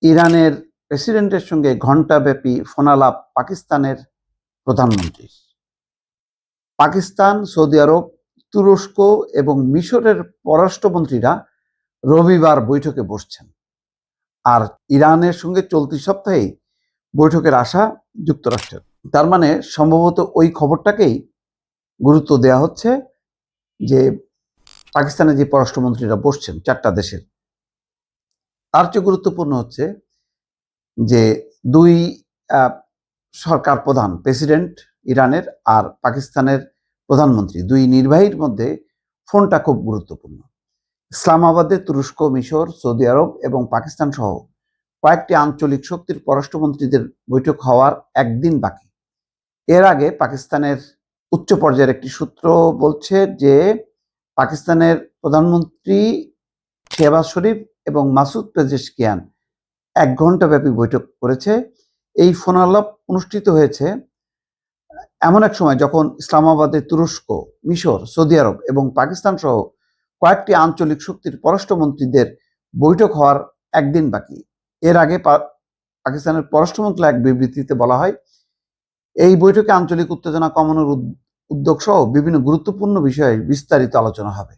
ইরানের প্রেসিডেন্টের সঙ্গে ঘণ্টাব্যাপী ফোনালাপ পাকিস্তানের প্রধানমন্ত্রী। পাকিস্তান, সৌদি আরব, তুরস্ক এবং মিশরের পররাষ্ট্রমন্ত্রীরা রবিবার বৈঠকে বসছেন। আর ইরানের সঙ্গে চলতি সপ্তাহেই বৈঠকের আশা যুক্তরাষ্ট্রের। তার মানে সম্ভবত ওই খবরটাকেই গুরুত্ব দেওয়া হচ্ছে যে পাকিস্তানের যে পররাষ্ট্রমন্ত্রীরা বসছেন চারটা দেশের, তার চেয়ে গুরুত্বপূর্ণ হচ্ছে যে দুই সরকার প্রধান, প্রেসিডেন্ট ইরানের আর পাকিস্তানের প্রধানমন্ত্রী, দুই নির্বাহীর মধ্যে ফোনটা খুব গুরুত্বপূর্ণ। ইসলামাবাদে তুরস্ক, মিশর, সৌদি আরব এবং পাকিস্তান সহ কয়েকটি আঞ্চলিক শক্তির পররাষ্ট্রমন্ত্রীদের বৈঠক হওয়ার একদিন বাকি। এর আগে পাকিস্তানের উচ্চ পর্যায়ের একটি সূত্র বলছে যে পাকিস্তানের প্রধানমন্ত্রী শেহবাজ শরীফ এবং মাসুদ পেজেশকিয়ান 1 ঘণ্টা ব্যাপী বৈঠক করেছে। এই ফোনালাপ অনুষ্ঠিত হয়েছে এমন এক সময় যখন ইসলামাবাদে তুরস্ক, মিশর, সৌদি আরব এবং পাকিস্তান সহ কয়েকটি আঞ্চলিক শক্তির পররাষ্ট্রমন্ত্রীদের বৈঠক হওয়ার একদিন বাকি। এর আগে পাকিস্তানের পররাষ্ট্র মন্ত্রণালয় এক বিবৃতিতে বলা হয়, এই বৈঠকে আঞ্চলিক উত্তেজনা কমানোর উদ্যোগ সহ বিভিন্ন গুরুত্বপূর্ণ বিষয়ে বিস্তারিত আলোচনা হবে।